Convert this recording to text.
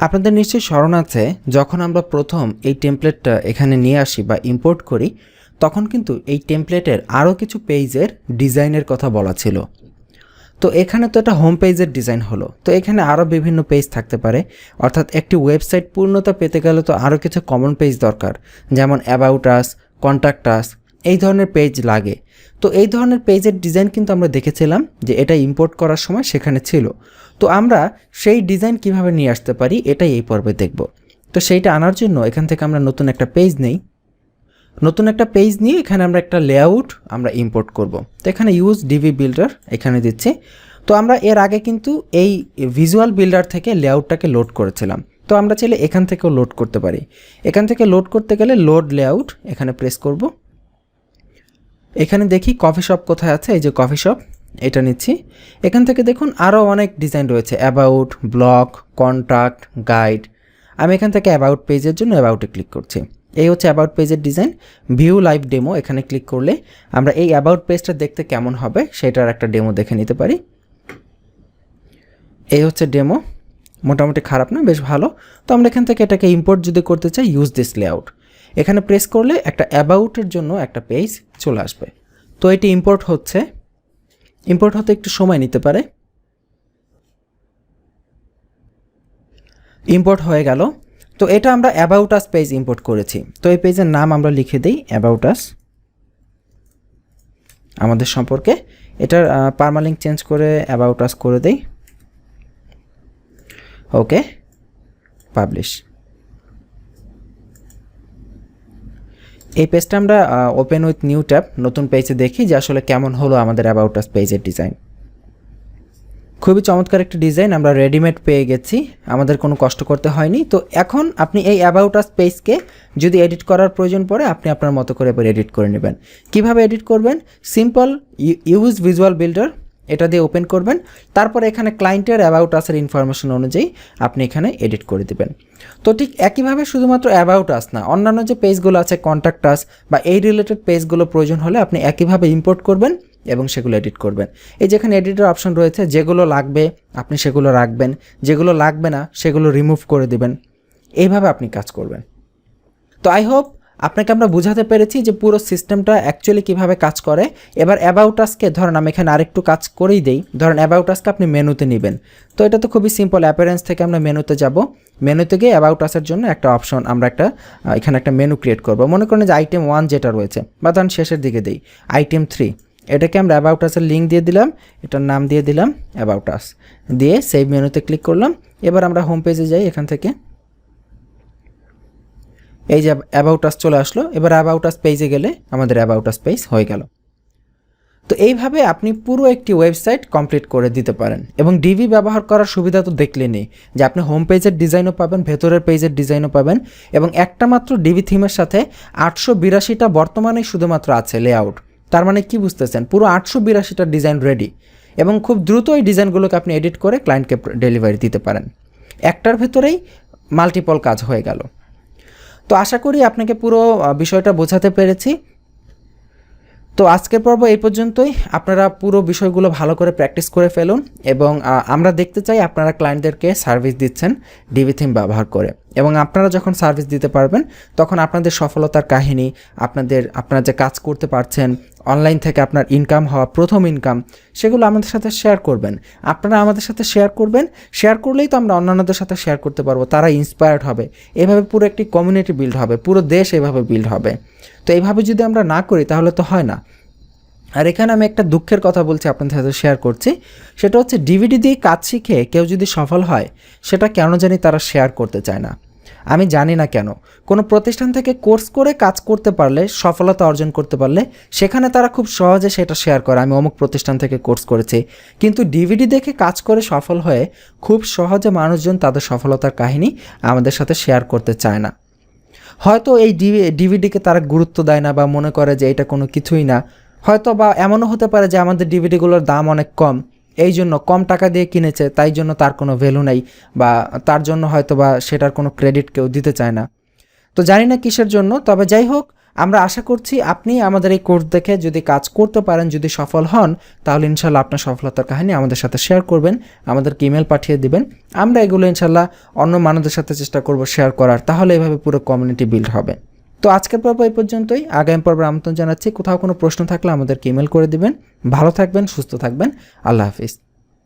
আপনাদের নিশ্চয়ই স্মরণ আছে যখন আমরা প্রথম এই টেমপ্লেটটা এখানে নিয়ে আসি বা ইম্পোর্ট করি তখন কিন্তু এই টেমপ্লেটের আরও কিছু পেজের ডিজাইনের কথা বলা ছিল। তো এখানে তো এটা হোম পেজের ডিজাইন হলো, তো এখানে আরও বিভিন্ন পেজ থাকতে পারে। অর্থাৎ একটি ওয়েবসাইট পূর্ণতা পেতে গেলে তো আরও কিছু কমন পেজ দরকার, যেমন অ্যাবাউট আস, কন্ট্যাক্ট আস, এই ধরনের পেজ লাগে। তো এই ধরনের পেজের ডিজাইন কিন্তু আমরা দেখেছিলাম যে এটা ইম্পোর্ট করার সময় সেখানে ছিল। তো আমরা সেই ডিজাইন কিভাবে নিয়ে আসতে পারি এটাই এই পর্বে দেখব। তো সেইটা আনার জন্য এখান থেকে আমরা নতুন একটা পেজ নিই। নতুন একটা পেজ নিয়ে এখানে আমরা একটা লেআউট আমরা ইম্পোর্ট করব। তো এখানে ইউজ ডিভি বিল্ডার এখানে দিচ্ছি। তো আমরা এর আগে কিন্তু এই ভিজুয়াল বিল্ডার থেকে লেআউটটাকে লোড করেছিলাম, তো আমরা চাইলে এখান থেকেও লোড করতে পারি। এখান থেকে লোড করতে গেলে লোড লেআউট এখানে প্রেস করব। এখানে দেখি কফি শপ কোথায় আছে, এই যে কফি শপ, এটা নিচ্ছি। এখান থেকে দেখুন আরও অনেক ডিজাইন রয়েছে, অ্যাবাউট, ব্লগ, কন্ট্যাক্ট, গাইড। আমি এখান থেকে অ্যাবাউট পেজের জন্য অ্যাবাউটে ক্লিক করছি। এই হচ্ছে অ্যাবাউট পেজের ডিজাইন। ভিউ লাইভ ডেমো এখানে ক্লিক করলে আমরা এই অ্যাবাউট পেজটা দেখতে কেমন হবে সেটার একটা ডেমো দেখে নিতে পারি। এই হচ্ছে ডেমো, মোটামুটি খারাপ না, বেশ ভালো। তো আমরা এখান থেকে এটাকে ইম্পোর্ট যদি করতে চাই, ইউজ দিস লেআউট এখানে প্রেস করলে একটা অ্যাবাউটের জন্য একটা পেজ চলে আসবে। তো এটি ইম্পোর্ট হচ্ছে, ইম্পোর্ট হতে একটু সময় নিতে পারে। ইম্পোর্ট হয়ে গেল। তো এটা আমরা অ্যাবাউট আস পেজ ইম্পোর্ট করেছি। তো এই পেজের নাম আমরা লিখে দিই অ্যাবাউট আস, আমাদের সম্পর্কে। এটার পারমালিঙ্ক চেঞ্জ করে অ্যাবাউট আস করে দেই। ওকে, পাবলিশ। এই পেজটা আমরা ওপেন উইথ নিউ ট্যাব নতুন পেজে দেখি যে আসলে কেমন হলো আমাদের অ্যাবাউট আস পেজের ডিজাইন। খুবই চমৎকার একটা ডিজাইন আমরা রেডিমেড পেয়ে গেছি, আমাদের কোনো কষ্ট করতে হয়নি। তো এখন আপনি এই অ্যাবাউট আস পেজকে যদি এডিট করার প্রয়োজন পড়ে আপনি আপনার মতো করে এবার এডিট করে নেবেন। কিভাবে এডিট করবেন? সিম্পল ইউজ ভিজুয়াল বিল্ডার এটা দিয়ে ওপেন করবেন, তারপরে এখানে ক্লায়েন্টের অ্যাবাউট আসের ইনফরমেশন অনুযায়ী আপনি এখানে এডিট করে দেবেন। তো ঠিক একইভাবে শুধুমাত্র অ্যাবাউট আস না, অন্যান্য যে পেজগুলো আছে কন্ট্যাক্ট আস বা এই রিলেটেড পেজগুলো প্রয়োজন হলে আপনি একইভাবে ইম্পোর্ট করবেন এবং সেগুলো এডিট করবেন। এই যেখানে এডিটের অপশন রয়েছে, যেগুলো লাগবে আপনি সেগুলো রাখবেন, যেগুলো লাগবে না সেগুলো রিমুভ করে দিবেন। এইভাবে আপনি কাজ করবেন। তো আই হোপ আপনাকে আমরা বোঝাতে পেরেছি যে পুরো সিস্টেমটা অ্যাকচুয়ালি কীভাবে কাজ করে। এবার অ্যাবাউট আসকে ধরেন আমি এখানে আরেকটু কাজ করেই দেই। ধরেন অ্যাবাউট আসকে আপনি মেনুতে নেবেন। তো এটা তো খুবই সিম্পল, অ্যাপিয়ারেন্স থেকে আমরা মেনুতে যাব। মেনুতে গিয়ে অ্যাবাউট আসের জন্য একটা অপশন আমরা এখানে একটা মেনু ক্রিয়েট করব। মনে করেন যে আইটেম 1 যেটা রয়েছে, বা ধরেন শেষের দিকে দিই আইটেম 3, এটাকে আমরা অ্যাবাউট আসের লিঙ্ক দিয়ে দিলাম, এটার নাম দিয়ে দিলাম অ্যাবাউট আস, দিয়ে সেভ মেনুতে ক্লিক করলাম। এবার আমরা হোম পেজে যাই, এখান থেকে এই যে অ্যাবাউট আস চলে আসলো। এবার অ্যাবাউট আস পেজে গেলে আমাদের অ্যাবাউট আস পেজ হয়ে গেল। তো এইভাবে আপনি পুরো একটি ওয়েবসাইট কমপ্লিট করে দিতে পারেন। এবং ডিভি ব্যবহার করার সুবিধা তো দেখলেনই যে আপনি হোম পেজের ডিজাইনও পাবেন, ভেতরের পেজের ডিজাইনও পাবেন, এবং একটা মাত্র ডিভি থিমের সাথে 882টা বর্তমানে শুধুমাত্র আছে লেআউট। তার মানে কি বুঝতেছেন, পুরো 882টা ডিজাইন রেডি, এবং খুব দ্রুত এই ডিজাইনগুলোকে আপনি এডিট করে ক্লায়েন্টকে ডেলিভারি দিতে পারেন। একটার ভেতরেই মাল্টিপল কাজ হয়ে গেল। তো আশা করি আপনাকে পুরো বিষয়টা বোঝাতে পেরেছি। তো আজকের পর্ব এই পর্যন্তই। আপনারা পুরো বিষয়গুলো ভালো করে প্র্যাকটিস করে ফেলুন, এবং আমরা দেখতে চাই আপনারা ক্লায়েন্টদেরকে সার্ভিস দিচ্ছেন ডিভি থিম ব্যবহার করে। এবং আপনারা যখন সার্ভিস দিতে পারবেন তখন আপনাদের সফলতার কাহিনী, আপনারা যে কাজ করতে পারছেন, অনলাইন থেকে আপনার ইনকাম হওয়া প্রথম ইনকাম, সেগুলো আমাদের সাথে শেয়ার করবেন। আপনারা আমাদের সাথে শেয়ার করবেন, শেয়ার করলেই তো আমরা অন্যান্যদের সাথে শেয়ার করতে পারবো, তারা ইন্সপায়ার্ড হবে। এভাবে পুরো একটি কমিউনিটি বিল্ড হবে, পুরো দেশ এভাবে বিল্ড হবে। তো এইভাবে যদি আমরা না করি তাহলে তো হয় না। আর এখানে আমি একটা দুঃখের কথা বলছি, আপনাদের সাথে শেয়ার করছি। সেটা হচ্ছে ডিভিডি দিয়ে কাজ শিখে কেউ যদি সফল হয় সেটা কেন জানি তারা শেয়ার করতে চায় না। আমি জানি না কেন। কোনো প্রতিষ্ঠান থেকে কোর্স করে কাজ করতে পারলে, সফলতা অর্জন করতে পারলে সেখানে তারা খুব সহজে সেটা শেয়ার করে, আমি অমুক প্রতিষ্ঠান থেকে কোর্স করেছি। কিন্তু ডিভিডি দেখে কাজ করে সফল হয়ে খুব সহজে মানুষজন তাদের সফলতার কাহিনী আমাদের সাথে শেয়ার করতে চায় না। হয়তো এই ডিভিডিকে তারা গুরুত্ব দেয় না, বা মনে করে যে এটা কোনো কিছুই না। হয়তো বা এমনও হতে পারে যে আমাদের ডিভিডিগুলোর দাম অনেক কম, এই জন্য কম টাকা দিয়ে কিনেছে, তাই জন্য তার কোনো ভ্যালু নেই, বা তার জন্য হয়তো বা সেটার কোনো ক্রেডিট কেউ দিতে চায় না। তো জানি না কিসের জন্য, তবে যাই হোক আমরা আশা করছি আপনি আমাদের এই কোর্স দেখে যদি কাজ করতে পারেন, যদি সফল হন, তাহলে ইনশাল্লাহ আপনার সফলতার কাহিনী আমাদের সাথে শেয়ার করবেন, আমাদেরকে ইমেল পাঠিয়ে দিবেন। আমরা এগুলো ইনশাল্লাহ অন্য মানুষদের সাথে চেষ্টা করব শেয়ার করার, তাহলে এভাবে পুরো কমিউনিটি বিল্ড হবে। তো আজকের পর্ব এই পর্যন্তই। আগামী পর্বে আমন্ত্রণ জানাচ্ছি। কোথাও কোনো প্রশ্ন থাকলে আমাদেরকে ইমেল করে দিবেন। ভালো থাকবেন, সুস্থ থাকবেন। আল্লাহ হাফিজ।